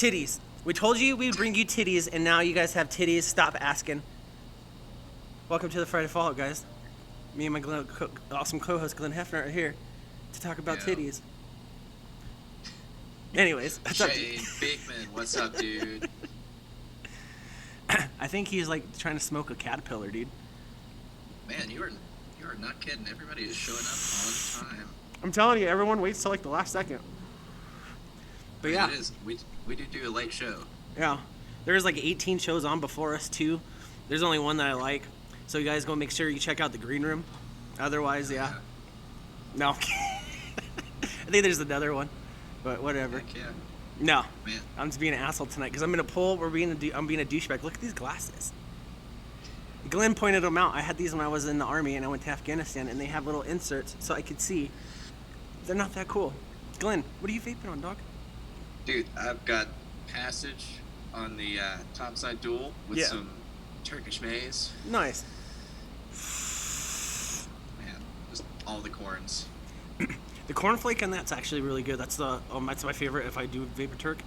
Titties. We told you we'd bring you titties, and now you guys have titties. Stop asking. Welcome to the Friday Fallout, guys. Me and my awesome co-host Glenn Hefner are here to talk about titties. Anyways, what's up, Shane Bakeman, what's up, dude? I think he's like trying to smoke a caterpillar, dude. Man, you are not kidding. Everybody is showing up on time. I'm telling you, everyone waits till like the last second. But yeah, it is. We do a late show. Yeah, there's like 18 shows on before us too. There's only one that I like, so you guys go make sure you check out the green room. Otherwise, yeah. No, I think there's another one, but whatever. Heck yeah. No, Man. I'm just being an asshole tonight because I'm in a pool. I'm being a douchebag. Look at these glasses. Glenn pointed them out. I had these when I was in the army and I went to Afghanistan, and they have little inserts so I could see. They're not that cool. Glenn, what are you vaping on, dog? Dude, I've got Passage on the topside dual with some Turkish maize. Nice. Man, just all the corns. The cornflake on that's actually really good. That's my favorite if I do Vapor Turk.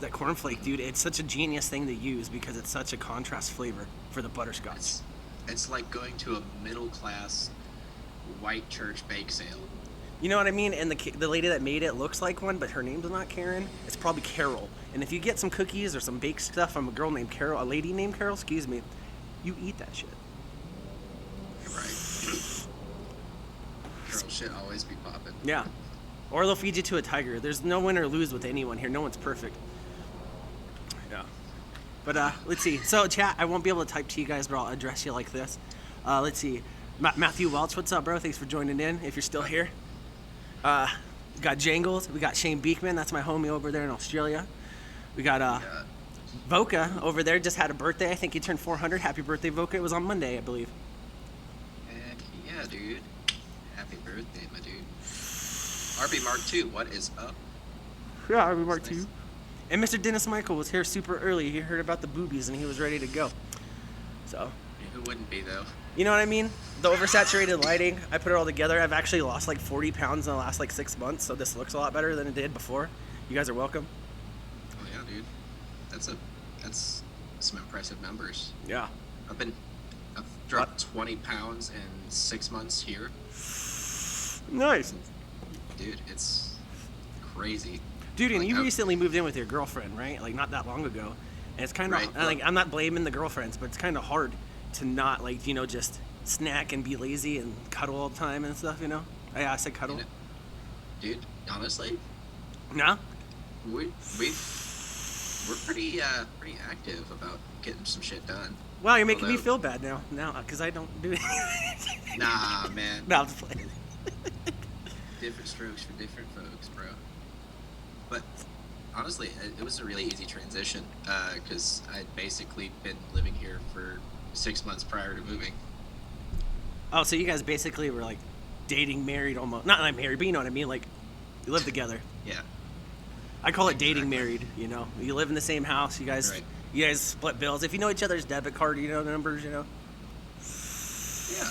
That cornflake, dude, it's such a genius thing to use because it's such a contrast flavor for the butterscotch. It's like going to a middle class white church bake sale. You know what I mean? And the lady that made it looks like one, but her name's not Karen. It's probably Carol. And if you get some cookies or some baked stuff from a girl named Carol, a lady named Carol, excuse me, you eat that shit. You're right. Carol should always be popping. Yeah. Or they'll feed you to a tiger. There's no win or lose with anyone here. No one's perfect. Yeah. But let's see. So chat, I won't be able to type to you guys, but I'll address you like this. Let's see. Matthew Welch, what's up, bro? Thanks for joining in. If you're still here. We got Jangles. We got Shane Beekman. That's my homie over there in Australia. We got Voka over there. Just had a birthday. I think he turned 400. Happy birthday, Voka. It was on Monday, I believe. Heck yeah, dude. Happy birthday, my dude. RB Mark II, what is up? Yeah, RB Mark II. Nice. And Mr. Dennis Michael was here super early. He heard about the boobies and he was ready to go. So. Yeah, who wouldn't be, though? You know what I mean? The oversaturated lighting, I put it all together. I've actually lost like 40 pounds in the last like 6 months, so this looks a lot better than it did before. You guys are welcome. Oh yeah, dude. That's some impressive numbers. Yeah. I've dropped 20 pounds in 6 months here. Nice. Dude, it's crazy. Dude, and you recently moved in with your girlfriend, right? Like not that long ago. And it's kind of like I'm not blaming the girlfriends, but it's kind of hard to not like, you know, just snack and be lazy and cuddle all the time and stuff, you know? Yeah, I said cuddle. Dude, honestly, no? We're pretty active about getting some shit done. Wow, you're making me feel bad now, because I don't do it. Nah, man. No, I'm just playing. Different strokes for different folks, bro. But honestly, it was a really easy transition because I'd basically been living here for 6 months prior to moving. Oh, so you guys basically were like dating, married almost. Not like married, but you know what I mean? Like, you live together. Yeah. I call it dating married, you know? You live in the same house, you guys split bills. If you know each other's debit card, you know the numbers, you know? Yeah.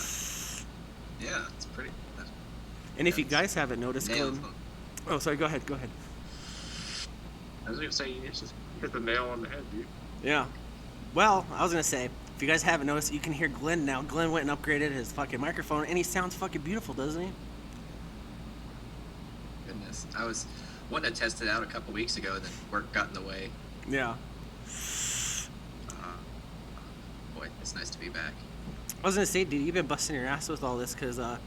Yeah, it's pretty. And if you guys haven't noticed, Glenn... Oh, sorry, go ahead. I was going to say, you just hit the nail on the head, dude. Yeah. Well, I was going to say, if you guys haven't noticed, you can hear Glenn now. Glenn went and upgraded his fucking microphone, and he sounds fucking beautiful, doesn't he? Goodness. I was wanting to test it out a couple weeks ago, and then work got in the way. Yeah. Boy, it's nice to be back. I was going to say, dude, you've been busting your ass with all this, because I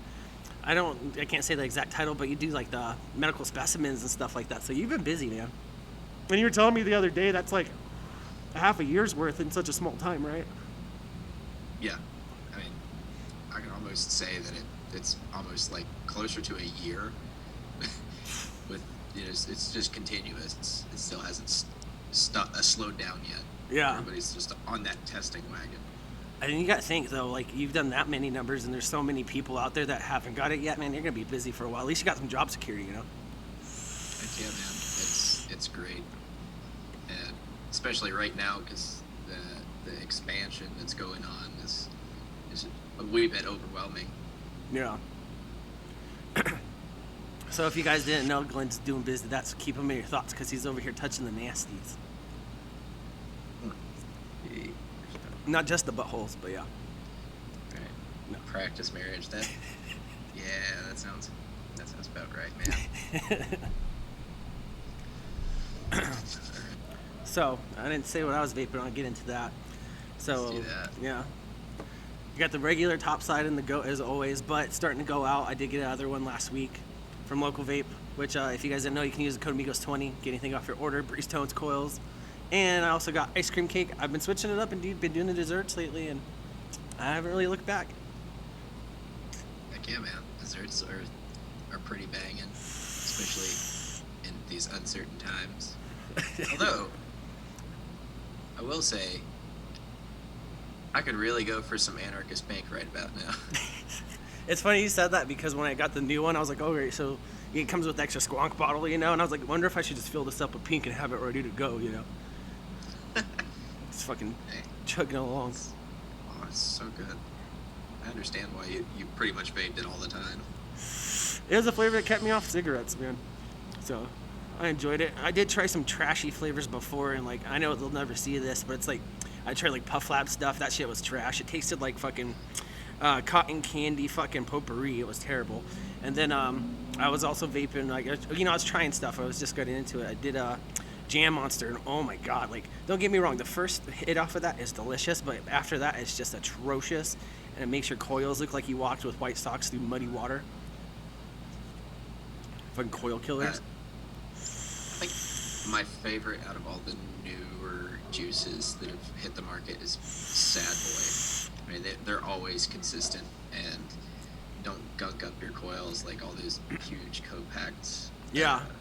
can't say the exact title, but you do like the medical specimens and stuff like that, so you've been busy, man. And you were telling me the other day that's like half a year's worth in such a small time, right? Yeah. I mean, I can almost say that it's almost like closer to a year. With, you know, it's just continuous. It still hasn't slowed down yet. Yeah. Everybody's just on that testing wagon. I mean, you got to think, though, like, you've done that many numbers, and there's so many people out there that haven't got it yet, man. You're going to be busy for a while. At least you got some job security, you know? Heck yeah, man. It's great. And especially right now, because the expansion that's going on is a wee bit overwhelming. Yeah. So if you guys didn't know, Glenn's doing business. That's keep him in your thoughts, because he's over here touching the nasties. Not just the buttholes, but yeah. Right. No. Practice marriage. That. Yeah, that sounds about right, man. So I didn't say what I was vaping. I'll get into that. So Let's do that. yeah, you got the regular top side and the go as always, but it's starting to go out. I did get another one last week from Local Vape, which if you guys didn't know, you can use the code Migos20, get anything off your order, Breeze Tones, coils, and I also got ice cream cake. I've been switching it up and been doing the desserts lately, and I haven't really looked back. Heck yeah, man. Desserts are pretty banging, especially in these uncertain times. Although, I will say, I could really go for some anarchist pink right about now. It's funny you said that because when I got the new one, I was like, oh, great, so it comes with extra squonk bottle, and I was like, wonder if I should just fill this up with pink and have it ready to go, It's fucking chugging along. Oh, it's so good. I understand why you pretty much vaped it all the time. It was a flavor that kept me off cigarettes, man. So I enjoyed it. I did try some trashy flavors before, and I know they'll never see this, but it's I tried Puff Lab stuff. That shit was trash. It tasted like fucking cotton candy fucking potpourri. It was terrible. And then I was also vaping, I was trying stuff. I was just getting into it. I did Jam Monster, and oh my god, don't get me wrong, the first hit off of that is delicious, but after that it's just atrocious, and it makes your coils look like you walked with white socks through muddy water. Fucking coil killers. I think my favorite out of all the newer juices that have hit the market is Sad Boy. I mean, they're always consistent and don't gunk up your coils like all those huge co-packed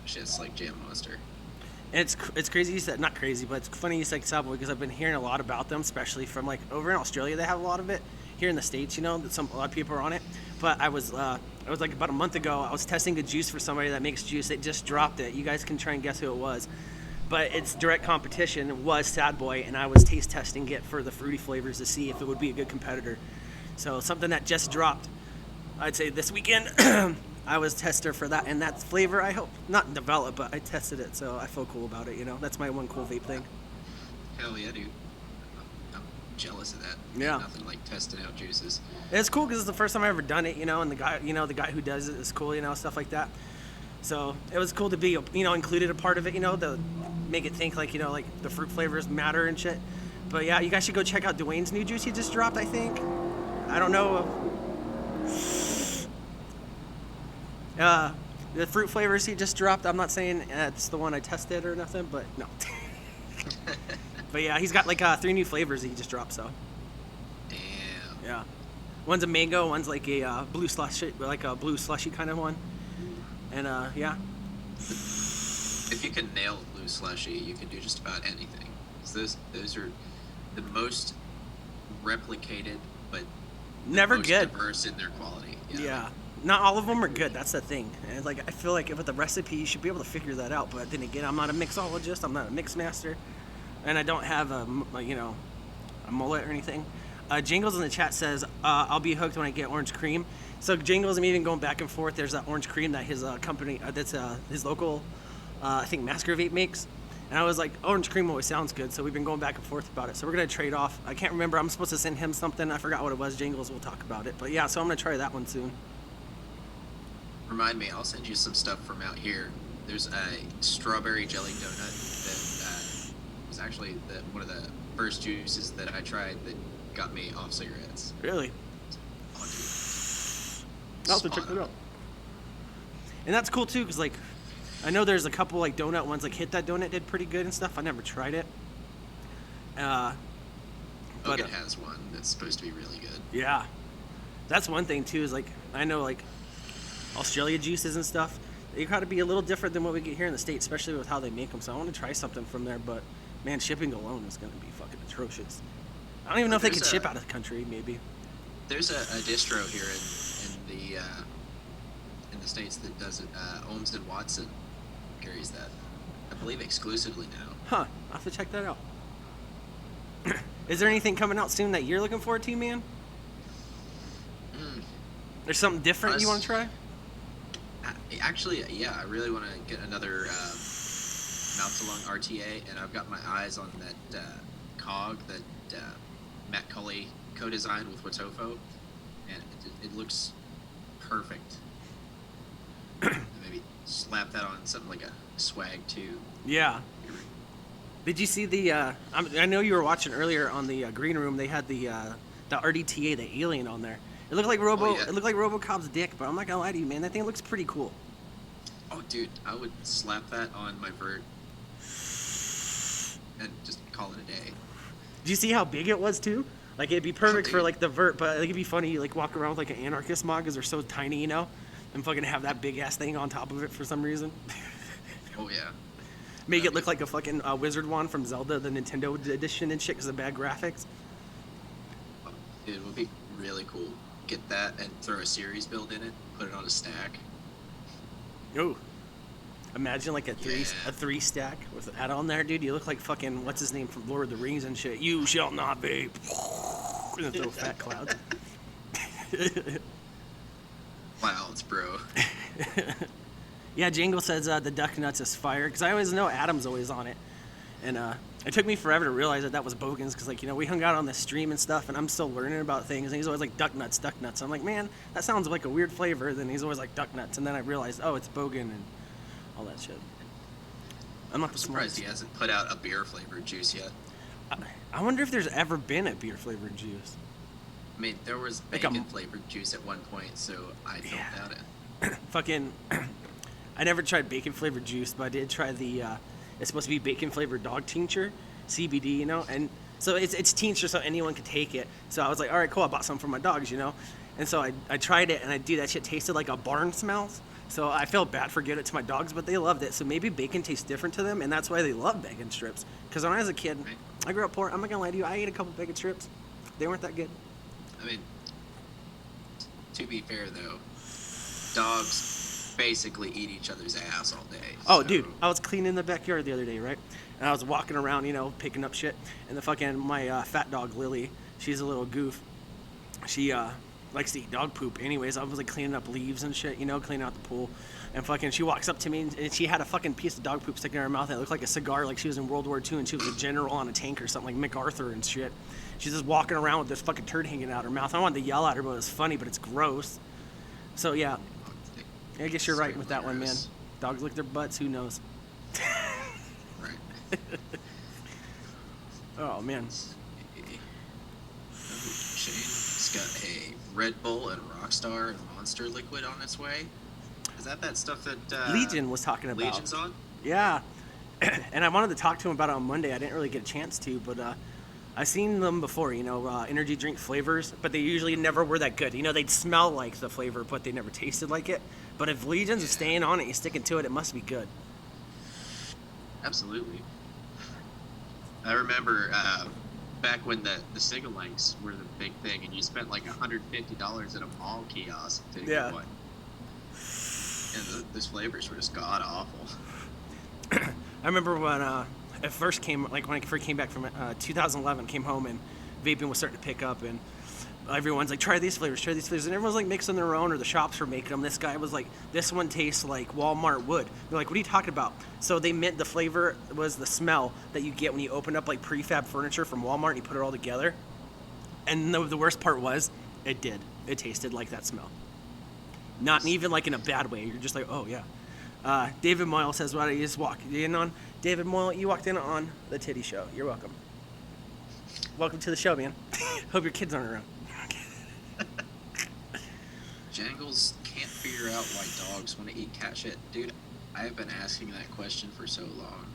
shits like Jam Monster. And it's crazy you said, not crazy, but it's funny you said Sad Boy because I've been hearing a lot about them, especially from over in Australia. They have a lot of it. Here in the States, that a lot of people are on it. But I was about a month ago, I was testing a juice for somebody that makes juice. It just dropped it. You guys can try and guess who it was. But its direct competition was Sad Boy, and I was taste testing it for the fruity flavors to see if it would be a good competitor. So something that just dropped, I'd say this weekend, I was tester for that, and that flavor I hope, not develop, but I tested it, so I feel cool about it, That's my one cool vape thing. Hell yeah, dude. I'm jealous of that. Yeah. Nothing like testing out juices. It's cool because it's the first time I've ever done it, and the guy who does it is cool, stuff like that. So it was cool to be, included a part of it, to make it think like the fruit flavors matter and shit. But yeah, you guys should go check out Dwayne's new juice he just dropped, I think. I don't know. The fruit flavors he just dropped, I'm not saying it's the one I tested or nothing, but no. But yeah, he's got 3 new flavors that he just dropped, so. Damn. Yeah. One's a mango, one's a blue slushy, a blue slushy kind of one. And yeah. If you can nail blue slushy, you can do just about anything. So those are the most replicated, but never most good. Diverse in their quality. Yeah. Not all of them are good. That's the thing. And I feel like with the recipe, you should be able to figure that out. But then again, I'm not a mixologist. I'm not a mix master, and I don't have a mullet or anything. Jingles in the chat says I'll be hooked when I get orange cream. So Jingles, I'm even going back and forth. There's that orange cream that his company, that's his local, I think Masker Vape makes. And I was like, orange cream always sounds good. So we've been going back and forth about it. So we're gonna trade off. I can't remember. I'm supposed to send him something. I forgot what it was. Jingles, we'll talk about it. But yeah, so I'm gonna try that one soon. Remind me, I'll send you some stuff from out here. There's a strawberry jelly donut that was actually one of the first juices that I tried that got me off cigarettes. Really? Oh, dude. I'll have to check that out. And that's cool too, because I know there's a couple donut ones, Hit That Donut did pretty good and stuff. I never tried it. But Hogan has one that's supposed to be really good. Yeah. That's one thing too, is I know Australia juices and stuff, they gotta be a little different than what we get here in the States, especially with how they make them. So I want to try something from there, but man, shipping alone is gonna be fucking atrocious. I don't even know if they could ship out of the country. Maybe there's a distro here in the States that does it. Ohms and Watson carries that, I believe, exclusively now. Huh? I'll have to check that out. Is there anything coming out soon that you're looking forward to, man? There's something different you want to try? Actually, yeah, I really want to get another Mount Along RTA, and I've got my eyes on that cog that Matt Cully co-designed with Watofo, and it looks perfect. Maybe slap that on something like a swag too. Yeah. Did you see the? I know you were watching earlier on the green room. They had the RDTA, the alien, on there. It looked like Oh, yeah. It looked like RoboCop's dick, but I'm not gonna lie to you, man. That thing looks pretty cool. Oh, dude, I would slap that on my vert and just call it a day. Did you see how big it was too? Like it'd be perfect for dude. like the vert, but like, it'd be funny. You like walk around with like an anarchist mod because they're so tiny, you know, and fucking have that big ass thing on top of it for some reason. Oh yeah. Make it look like a fucking wizard wand from Zelda, the Nintendo edition and shit, because of bad graphics. Dude, it would be really cool. Get that and throw a series build in it. Put it on a stack. Ooh. Imagine like a Yeah. three stack with that on there, dude. You look like fucking what's his name from Lord of the Rings and shit. You shall not vape. And then throw fat clouds. Clouds, bro. Yeah, Jangle says the duck nuts is fire because I always know Adam's always on it, and it took me forever to realize that was Bogan's because like we hung out on the stream and stuff, and I'm still learning about things, and he's always like duck nuts, duck nuts. I'm like, man, that sounds like a weird flavor. Then he's always like duck nuts, and then I realized, oh, it's Bogan and all that shit. I'm not I'm the surprised smartest. he hasn't put out a beer flavored juice yet. I wonder if there's ever been a beer flavored juice. I mean, there was Like a- bacon flavored juice at one point, so I don't Yeah. doubt it. Fucking, I never tried bacon flavored juice, but I did try the. It's supposed to be bacon flavored dog tincture, CBD, you know, and so it's tincture, so anyone could take it. So I was like, all right, cool. I bought some for my dogs, you know, and so I tried it, and that shit tasted like a barn smells. So I felt bad for giving it to my dogs, but they loved it. So maybe bacon tastes different to them, and that's why they love bacon strips. Because when I was a kid, Right. I grew up poor. I'm not gonna lie to you. I ate a couple bacon strips. They weren't that good. I mean, to be fair though, dogs basically eat each other's ass all day. Oh, so- dude, I was cleaning the backyard the other day, right? And I was walking around, you know, picking up shit. And the fucking, my fat dog, Lily, she's a little goof. She likes to eat dog poop. Anyways, I was like cleaning up leaves and shit, you know, cleaning out the pool. And fucking, she walks up to me and she had a fucking piece of dog poop sticking in her mouth. And it looked like a cigar, like she was in World War II and she was a general on a tank or something, like MacArthur and shit. She's just walking around with this fucking turd hanging out her mouth. I wanted to yell at her, but it was funny, but it's gross. So yeah, I guess you're right with that one, man. Gross. Dogs lick their butts, who knows? Right. Oh, man. Shane's got a Red Bull and Rockstar and Monster Liquid on its way. Is that stuff that Legion was talking about. Legion's on? Yeah. And I wanted to talk to him about it on Monday. I didn't really get a chance to, but I've seen them before, you know, energy drink flavors, but they usually never were that good. You know, they'd smell like the flavor, but they never tasted like it. But if Legion's staying on it, you're sticking to it, it must be good. Absolutely. I remember back when the single links were the big thing, and you spent like $150 at a mall kiosk to Yeah. get one. And those flavors were just god awful. I remember when it first came, like when I first came back from 2011, came home and vaping was starting to pick up, and everyone's like, try these flavors, and everyone's like mixing their own, or the shops were making them. This guy was like, this one tastes like Walmart wood. They're like, what are you talking about? So they meant the flavor was the smell that you get when you open up like prefab furniture from Walmart and you put it all together. And the worst part was, it did. It tasted like that smell. Not even like in a bad way. You're just like, oh yeah. David Moyle says, "What, you just walked in on?" David Moyle, you walked in on the Titty Show. You're welcome. Welcome to the show, man. Hope your kids aren't around. Jangles can't figure out why dogs want to eat cat shit. Dude, I have been asking that question for so long.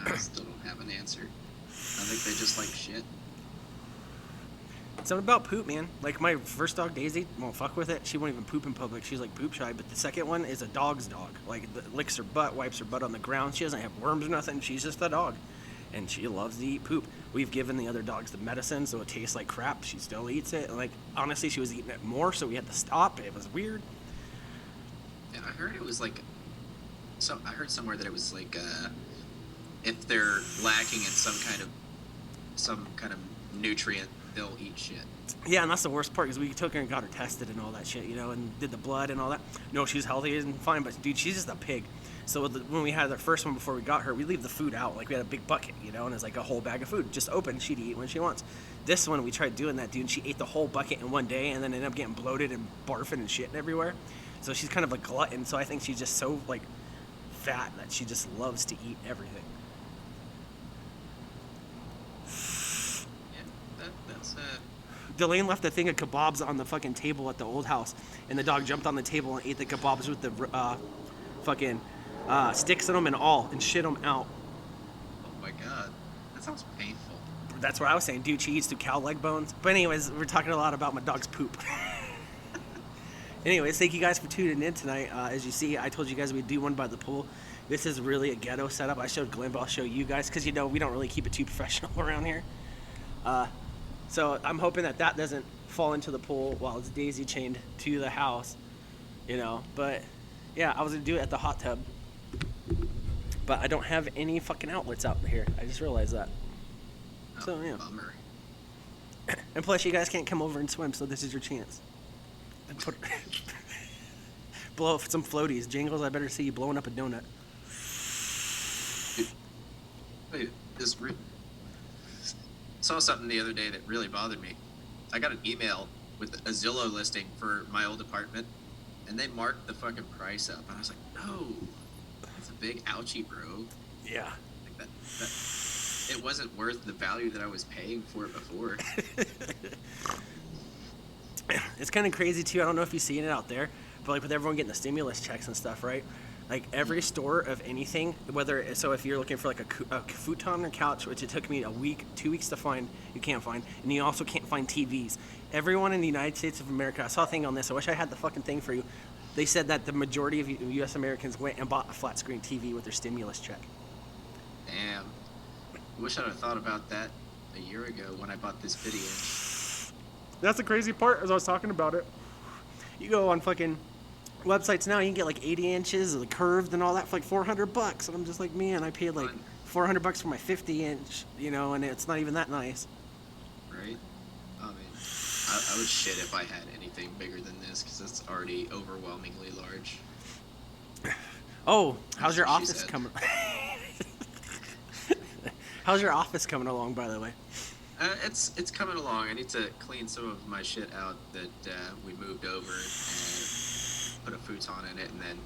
I still don't have an answer. I think they just like shit. Something about poop, man. Like my first dog, Daisy, won't fuck with it. She won't even poop in public. She's like poop shy. But the second one is a dog's dog. Like licks her butt, wipes her butt on the ground. She doesn't have worms or nothing. She's just a dog, and she loves to eat poop. We've given the other dogs the medicine, so it tastes like crap. She still eats it. And like honestly, she was eating it more, so we had to stop. It was weird. And I heard it was like, so I heard somewhere that it was like, if they're lacking in some kind of nutrient, they'll eat shit. Yeah, and that's the worst part because we took her and got her tested and all that shit, and did the blood and all that. No, she's healthy and fine, but dude, she's just a pig. So when we had the first one before we got her, we leave the food out. Like we had a big bucket, and it's like a whole bag of food, just open. She'd eat when she wants. This one, we tried doing that, dude, and she ate the whole bucket in one day and then ended up getting bloated and barfing and shitting everywhere. So she's kind of a glutton. So I think she's just so like fat that she just loves to eat everything. Yeah, that's Delane left a thing of kebabs on the fucking table at the old house, and the dog jumped on the table and ate the kebabs with the fucking sticks in them and all, and shit them out. Oh my god, that sounds painful. That's what I was saying, dude. She eats through cow leg bones. But anyways, we're talking a lot about my dog's poop. Anyways, thank you guys for tuning in tonight. As you see, I told you guys we'd do one by the pool. This is really a ghetto setup. I showed Glenn, but I'll show you guys because we don't really keep it too professional around here. So I'm hoping that doesn't fall into the pool while it's daisy chained to the house, But yeah, I was gonna do it at the hot tub, but I don't have any fucking outlets out here. I just realized that. Oh, So yeah. Bummer. And plus, you guys can't come over and swim, so this is your chance. Blow up some floaties. Jingles, I better see you blowing up a donut. Wait, saw something the other day that really bothered me. I got an email with a Zillow listing for my old apartment, and they marked the fucking price up. And I was like, no, that's a big ouchie, bro. Yeah. Like that it wasn't worth the value that I was paying for it before. It's kind of crazy too. I don't know if you've seen it out there, but like with everyone getting the stimulus checks and stuff, right? Like every store of anything, if you're looking for like a futon or couch, which it took me 2 weeks to find, you can't find, and you also can't find TVs. Everyone in the United States of America, I saw a thing on this. I wish I had the fucking thing for you. They said that the majority of U.S. Americans went and bought a flat screen TV with their stimulus check. Damn. I wish I'd have thought about that a year ago when I bought this video. That's the crazy part, as I was talking about it. You go on fucking websites now, you can get like 80 inches of the curved and all that for like $400. And I'm just like, man, I paid like $400 for my 50 inch, and it's not even that nice. Right? I mean, I would shit if I had anything bigger than this because it's already overwhelmingly large. Oh, how's your That's what she office said. coming? How's your office coming along, by the way? It's coming along. I need to clean some of my shit out that we moved over and put a futon in it, and then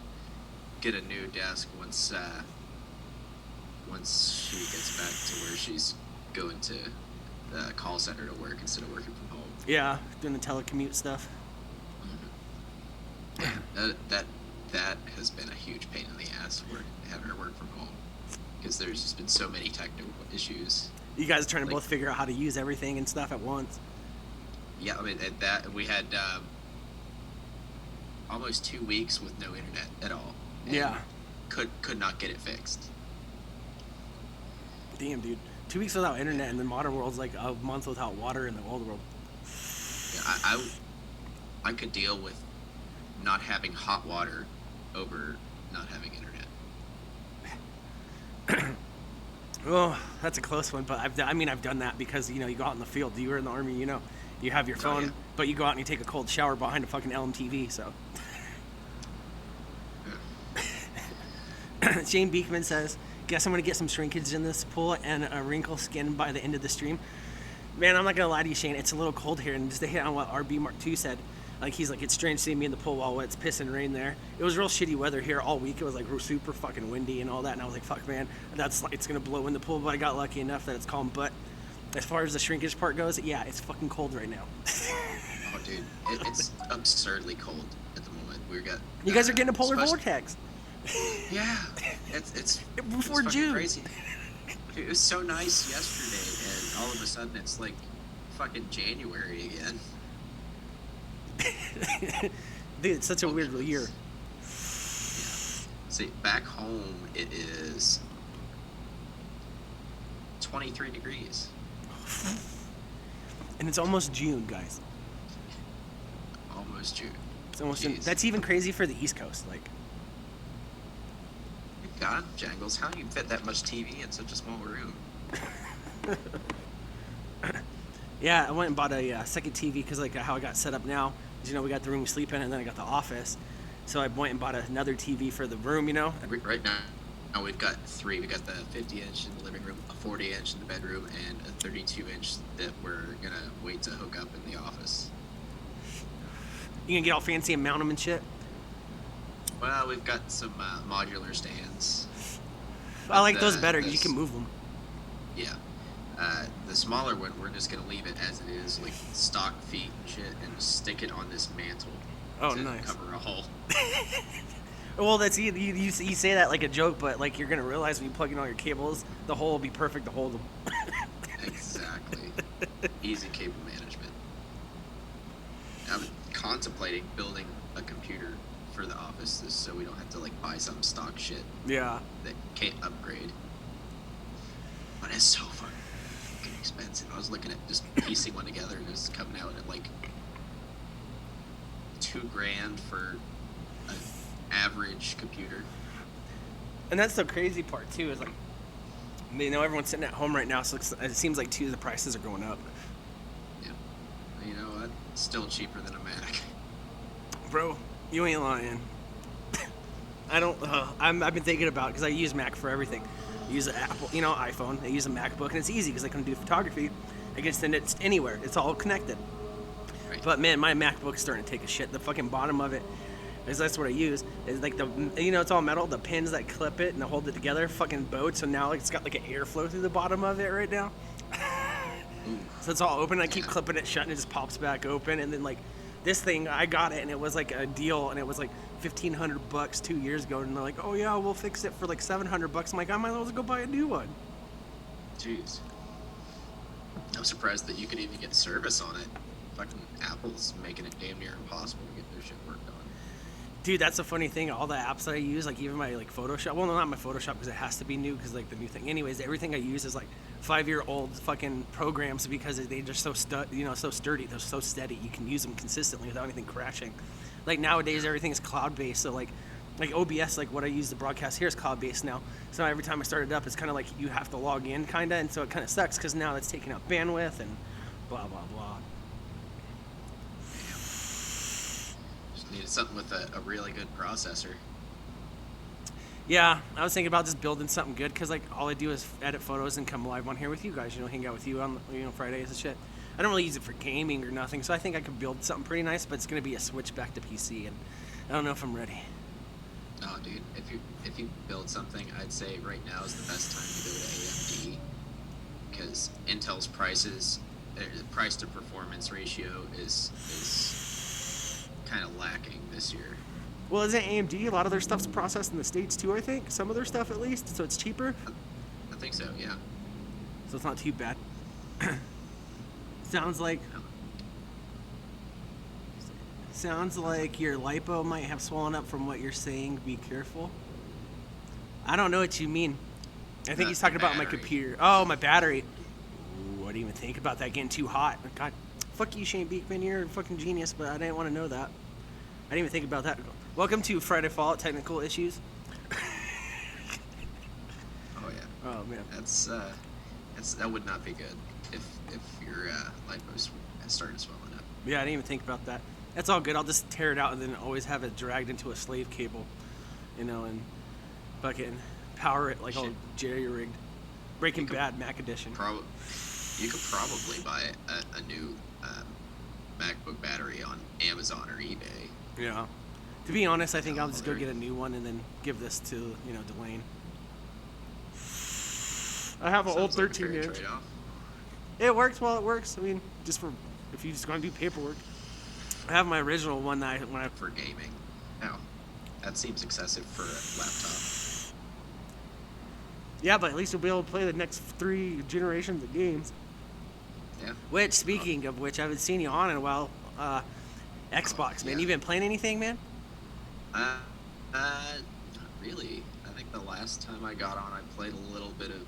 get a new desk once she gets back to where she's going to the call center to work instead of working from home. Yeah, doing the telecommute stuff. Yeah, that has been a huge pain in the ass having her work from home because there's just been so many technical issues. You guys are trying to both figure out how to use everything and stuff at once. Yeah, I mean that we had almost 2 weeks with no internet at all. And Yeah. could not get it fixed. Damn, dude. 2 weeks without internet in the modern world's like a month without water in the old world. Yeah, I could deal with not having hot water over not having internet. Oh, that's a close one, but I've done that because, you go out in the field. You were in the Army, you have your phone, yeah. but you go out and you take a cold shower behind a fucking LMTV, so. Shane Beekman says, guess I'm going to get some shrinkage in this pool and a wrinkle skin by the end of the stream. Man, I'm not going to lie to you, Shane. It's a little cold here, and just to hit on what RB Mark II said, he's like, it's strange seeing me in the pool while it's pissing rain there. It was real shitty weather here all week. It was like super fucking windy and all that, and I was like, fuck, man, it's going to blow in the pool, but I got lucky enough that it's calm. But as far as the shrinkage part goes, yeah, it's fucking cold right now. Oh, dude, it's absurdly cold at the moment. You guys are getting a polar especially- vortex. Yeah, it's Before it's June. crazy. Dude, it was so nice yesterday, and all of a sudden it's like fucking January again. Dude, it's such a weird year. Yeah. See, back home it is 23 degrees. And it's almost June, guys. Almost June. It's almost Jeez. that's even crazy for the East Coast. Like, God, Jangles, how do you fit that much TV in such a small room? Yeah, I went and bought a second TV because like how I got set up now. 'Cause, you know, we got the room we sleep in, and then I got the office. So I went and bought another TV for the room. You know. Right now we've got three. We got the 50-inch in the living room, a 40-inch in the bedroom, and a 32-inch that we're gonna wait to hook up in the office. You gonna get all fancy and mount them and shit. Well, we've got some modular stands. I like But those better. You can move them. Yeah. The smaller one, we're just gonna leave it as it is, like stock feet and shit, and just stick it on this mantle Oh, to nice. cover a hole. Well, that's you say that like a joke, but like you're gonna realize when you plug in all your cables, the hole will be perfect to hold them. Exactly. Easy cable management. I'm contemplating building a computer for the office so we don't have to like buy some stock shit Yeah. that can't upgrade. But it's so fucking expensive. I was looking at just piecing one together, and it was coming out at like $2,000 for an average computer. And that's the crazy part too. Is like, you know, everyone's sitting at home right now, so it seems like too the prices are going up. Yeah. You know what? It's still cheaper than a Mac. Bro, you ain't lying. I don't. I've been thinking about it because I use Mac for everything. I use an Apple, you know, iPhone. I use a MacBook, and it's easy because I can do photography. I can send it anywhere. It's all connected. Right. But man, my MacBook's starting to take a shit. The fucking bottom of it, is that's what I use. Is like the, you know, it's all metal. The pins that clip it and hold it together, fucking bowed. So now it's got like an airflow through the bottom of it right now. So it's all open. I keep clipping it shut, and it just pops back open. And then like this thing, I got it, and it was like a deal, and it was like $1,500 2 years ago. And they're like, oh yeah, we'll fix it for like $700. I'm like, I might as well go buy a new one. Jeez. I'm surprised that you could even get service on it. Fucking Apple's making it damn near impossible to get their shit worked on. Dude, that's the funny thing. All the apps that I use, like even my like Photoshop. Well, no, not my Photoshop because it has to be new because like the new thing. Anyways, everything I use is like 5-year-old fucking programs because they're just so so sturdy. They're so steady. You can use them consistently without anything crashing. Like nowadays, everything is cloud-based. So like OBS, like what I use to broadcast here is cloud-based now. So every time I start it up, it's kind of like you have to log in, kind of, and so it kind of sucks because now it's taking up bandwidth and blah blah blah. Just needed something with a really good processor. Yeah, I was thinking about just building something good because like all I do is edit photos and come live on here with you guys. You know, hang out with you on Fridays and shit. I don't really use it for gaming or nothing, so I think I could build something pretty nice. But it's gonna be a switch back to PC, and I don't know if I'm ready. Oh, dude, if you build something, I'd say right now is the best time to go to AMD because Intel's price to performance ratio is kind of lacking this year. Well, isn't AMD, a lot of their stuff's processed in the States too, I think? Some of their stuff at least, so it's cheaper? I think so, yeah. So it's not too bad. Sounds like your lipo might have swollen up from what you're saying. Be careful. I don't know what you mean. I think he's talking about my computer. Oh, my battery. Ooh, I didn't even think about that getting too hot. God, fuck you, Shane Beekman. You're a fucking genius, but I didn't want to know that. I didn't even think about that. Welcome to Friday Fallout Technical Issues. Oh yeah. Oh man. That would not be good if your lipo started swelling up. Yeah, I didn't even think about that. That's all good. I'll just tear it out and then always have it dragged into a slave cable, and fucking power it like all jerry-rigged. Breaking Bad Mac Edition. You could probably buy a new MacBook battery on Amazon or eBay. Yeah. To be honest, I think I'll just go get a new one and then give this to Delane. I have an old 13-inch. It works while it works. I mean, just for if you just going to do paperwork. I have my original one that when I for gaming. No, that seems excessive for a laptop. Yeah, but at least you'll be able to play the next 3 generations of games. Yeah. Which, speaking of which, I haven't seen you on in a while. Xbox, man. Yeah. You been playing anything, man? Not really. I think the last time I got on, I played a little bit of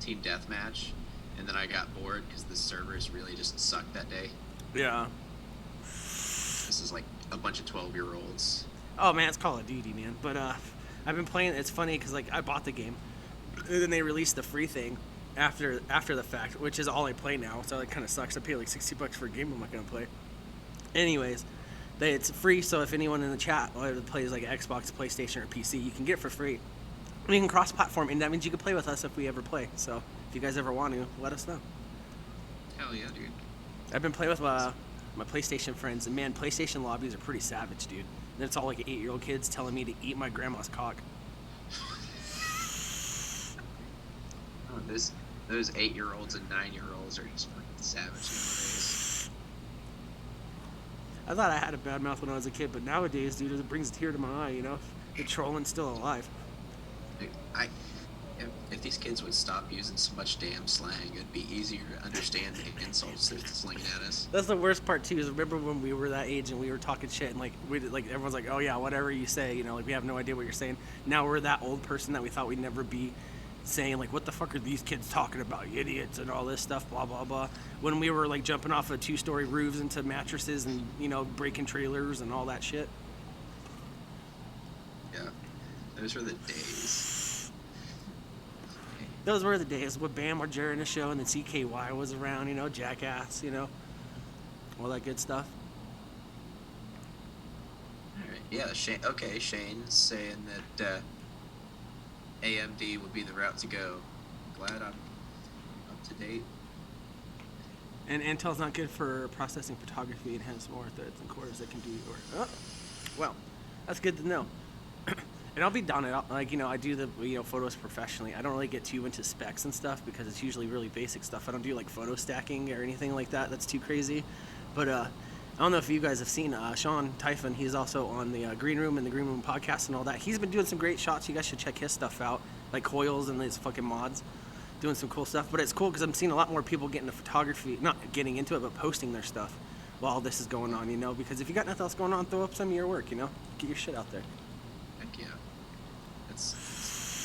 Team Deathmatch, and then I got bored because the servers really just sucked that day. Yeah. This is like a bunch of 12-year-olds. Oh man, it's Call of Duty, man. But I've been playing. It's funny because like I bought the game, and then they released the free thing, after the fact, which is all I play now. So it kind of sucks. I pay like $60 for a game I'm not gonna play. Anyways, it's free. So if anyone in the chat plays like Xbox, PlayStation, or PC, you can get it for free. We can cross-platform, and that means you can play with us if we ever play. So if you guys ever want to, let us know. Hell yeah, dude. I've been playing with my PlayStation friends, and man, PlayStation lobbies are pretty savage, dude. And it's all like 8-year-old kids telling me to eat my grandma's cock. Oh, those 8-year-olds and 9-year-olds are just fucking savage nowadays. I thought I had a bad mouth when I was a kid, but nowadays, dude, it brings a tear to my eye, you know? The trolling's still alive. Dude, if these kids would stop using so much damn slang, it'd be easier to understand the insults they're slinging at us. That's the worst part too. Is remember when we were that age and we were talking shit and like everyone's like, oh yeah, whatever you say, you know, like we have no idea what you're saying. Now we're that old person that we thought we'd never be, saying like, what the fuck are these kids talking about, you idiots, and all this stuff, blah blah blah. When we were like jumping off of 2-story roofs into mattresses and, you know, breaking trailers and all that shit. Yeah, those were the days. Those were the days with Bam Margera in the show, and then CKY was around, you know, Jackass, you know, all that good stuff. All right. Yeah, Shane. Okay, Shane's saying that AMD would be the route to go. Glad I'm up to date. And Intel's not good for processing photography and has more threads and cores that can do your. Oh, well, that's good to know. And I'll be done it. Like, you know, I do the, you know, photos professionally. I don't really get too into specs and stuff because it's usually really basic stuff. I don't do like photo stacking or anything like that. That's too crazy. But I don't know if you guys have seen Sean Typhon. He's also on the Green Room and the Green Room podcast and all that. He's been doing some great shots. You guys should check his stuff out, like coils and his fucking mods, doing some cool stuff. But it's cool because I'm seeing a lot more people getting into photography, not getting into it, but posting their stuff while this is going on, you know. Because if you got nothing else going on, throw up some of your work, you know. Get your shit out there. Heck yeah. It's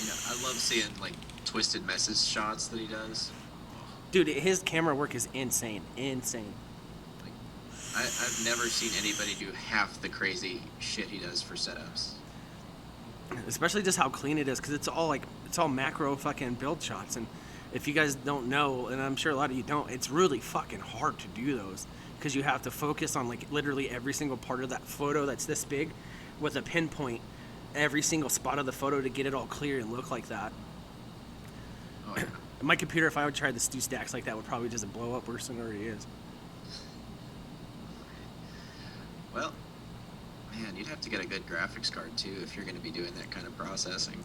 you know, I love seeing like twisted messes shots that he does. Dude, his camera work is insane. Insane. Like, I've never seen anybody do half the crazy shit he does for setups. Especially just how clean it is, because it's all macro fucking build shots. And if you guys don't know, and I'm sure a lot of you don't, it's really fucking hard to do those because you have to focus on like literally every single part of that photo that's this big with a pinpoint every single spot of the photo to get it all clear and look like that. Oh yeah. My computer, if I would try to do stacks like that, would probably just blow up worse than it already is. Well, man, you'd have to get a good graphics card too if you're going to be doing that kind of processing.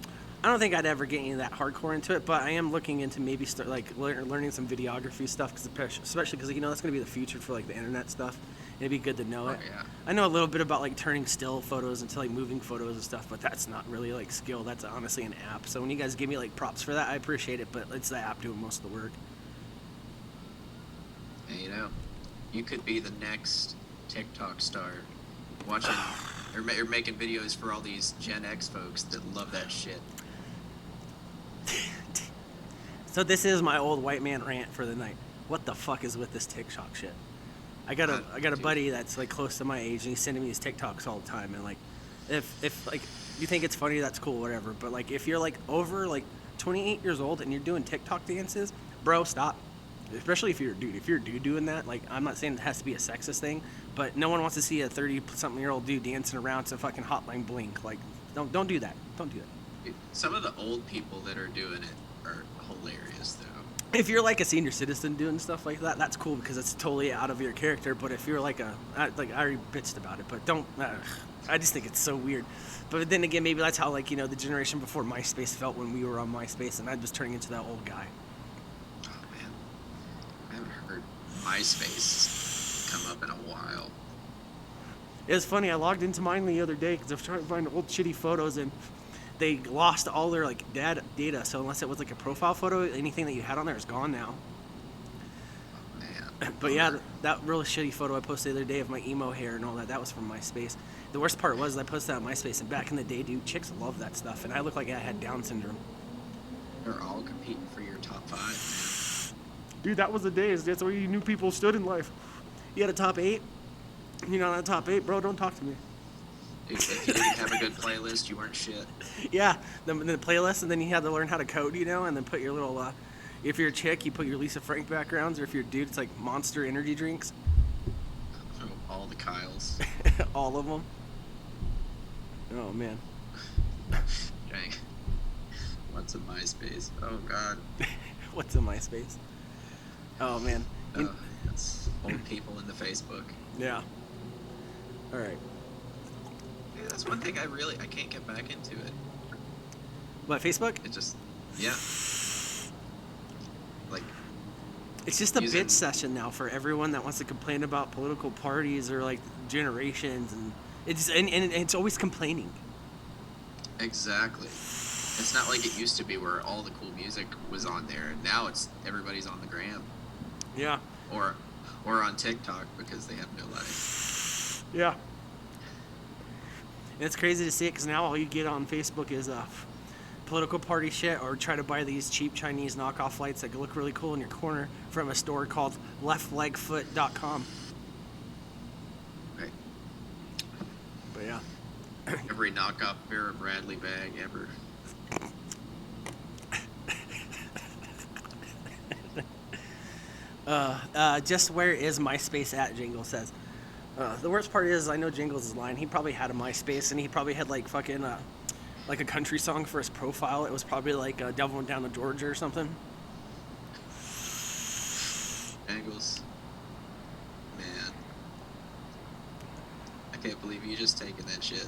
I don't think I'd ever get into that hardcore into it, but I am looking into maybe start like learning some videography stuff, especially because, you know, that's going to be the future for like the internet stuff. It'd be good to know it. Yeah. I know a little bit about like turning still photos into like moving photos and stuff, but that's not really like skill. That's honestly an app. So when you guys give me like props for that, I appreciate it, but it's the app doing most of the work. And you know, you could be the next TikTok star, watching or making videos for all these Gen X folks that love that shit. So this is my old white man rant for the night. What the fuck is with this TikTok shit? I got a buddy that's like close to my age, and he's sending me his TikToks all the time. And like, if like you think it's funny, that's cool, whatever. But like, if you're like over like 28 years old and you're doing TikTok dances, bro, stop. Especially if you're a dude. If you're a dude doing that, like, I'm not saying it has to be a sexist thing, but no one wants to see a 30-something-year-old dude dancing around to fucking Hotline Bling. Like, don't do that. Don't do that. Some of the old people that are doing it are hilarious, though. If you're like a senior citizen doing stuff like that, that's cool because it's totally out of your character. But if you're like I already bitched about it, but don't. I just think it's so weird. But then again, maybe that's how, like, you know, the generation before MySpace felt when we were on MySpace, and I'm just turning into that old guy. Oh man, I haven't heard MySpace come up in a while. It was funny. I logged into mine the other day because I was trying to find old shitty photos, and they lost all their like data. So unless it was like a profile photo, anything that you had on there is gone now. Oh man. But yeah, that really shitty photo I posted the other day of my emo hair and all that was from MySpace. The worst part was I posted that on MySpace, and back in the day, dude, chicks love that stuff, and I looked like I had Down syndrome. They're all competing for your top 5. Dude, that was the days. That's where you knew people stood in life. You had a top 8. You're not on the top 8, bro. Don't talk to me. If you didn't have a good playlist, you weren't shit. Yeah, the playlist, and then you had to learn how to code, you know, and then put your little If you're a chick, you put your Lisa Frank backgrounds, or if you're a dude, it's like Monster energy drinks. All the Kyles. All of them. Oh man. Dang. What's a MySpace? Oh God. What's in MySpace? Oh man. That's old people in the Facebook. Yeah. All right. Yeah, that's one thing I can't get back into it. What, Facebook? It just, yeah. Like, It's just a using- bitch session now for everyone that wants to complain about political parties or like generations, and it's always complaining. exactly. It's not like it used to be where all the cool music was on there. Now it's everybody's on the gram Yeah. or on TikTok because they have no life. Yeah. And it's crazy to see it because now all you get on Facebook is political party shit, or try to buy these cheap Chinese knockoff lights that look really cool in your corner from a store called leftlegfoot.com. Right. But yeah. Every knockoff Vera Bradley bag ever. Just where is MySpace at? Jingle says. The worst part is I know Jingles' line. He probably had a MySpace, and he probably had like fucking like a country song for his profile. It was probably like Devil Went Down to Georgia or something. Angles. Man. I can't believe you just taking that shit.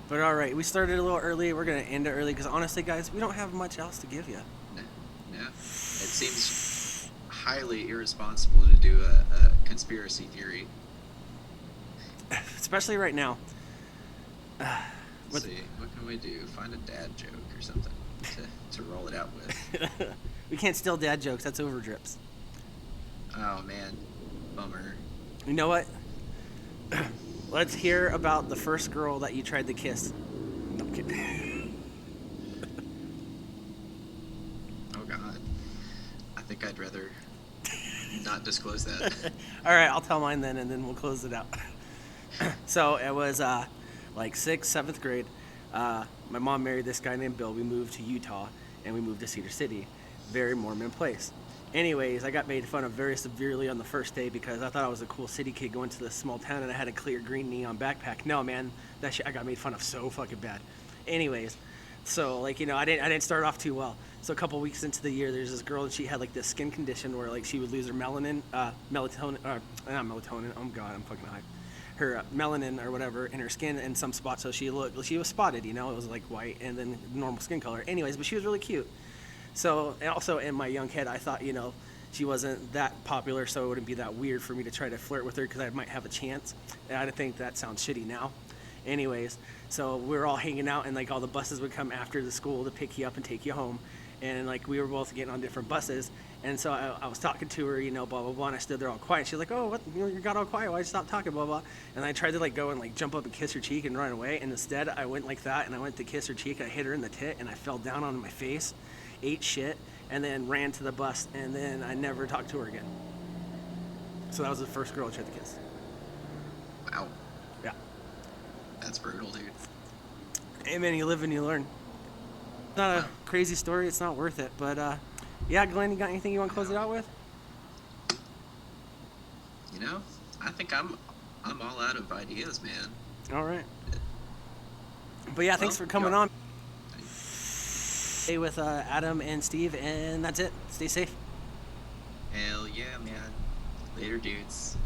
But all right, we started a little early. We're gonna end it early because honestly, guys, we don't have much else to give you. Yeah. It seems highly irresponsible to do a conspiracy theory. Especially right now. Let's see, what can we do? Find a dad joke or something to roll it out with. We can't steal dad jokes. That's over drips. Oh man, bummer. You know what? Let's hear about the first girl that you tried to kiss. No, I'm kidding. Oh god. I think I'd rather not disclose that. All right, I'll tell mine then, and then we'll close it out. So it was like 6th, 7th grade. My mom married this guy named Bill. We moved to Utah, and we moved to Cedar City. Very Mormon place. Anyways, I got made fun of very severely on the first day because I thought I was a cool city kid going to this small town, and I had a clear green neon backpack. No, man, that shit I got made fun of so fucking bad. Anyways, so like, you know, I didn't start off too well. So a couple weeks into the year, there's this girl, and she had like this skin condition where like she would lose her melatonin, not melatonin. Oh god, I'm fucking high. Her melanin or whatever in her skin in some spots, so she was spotted, you know, it was like white and then normal skin color. Anyways, but she was really cute. So, and also in my young head, I thought, you know, she wasn't that popular, so it wouldn't be that weird for me to try to flirt with her because I might have a chance. And I think that sounds shitty now. Anyways, so we were all hanging out, and like all the buses would come after the school to pick you up and take you home. And like we were both getting on different buses, and so I was talking to her, you know, blah blah blah, and I stood there all quiet. She's like, "Oh, what? You know, you got all quiet. Why'd you stop talking?" Blah blah. And I tried to like go and like jump up and kiss her cheek and run away, and instead I went like that, and I went to kiss her cheek. I hit her in the tit, and I fell down on my face, ate shit, and then ran to the bus, and then I never talked to her again. So that was the first girl I tried to kiss. Wow. Yeah. That's brutal, dude. Hey man, you live and you learn. Not a crazy story. It's not worth it, but yeah, Glenn, you got anything you want to close it out with? You know, I think I'm all out of ideas, man. All right. But yeah, thanks for coming on. Stay with Adam and Steve, and that's it. Stay safe. Hell yeah, man. Later, dudes.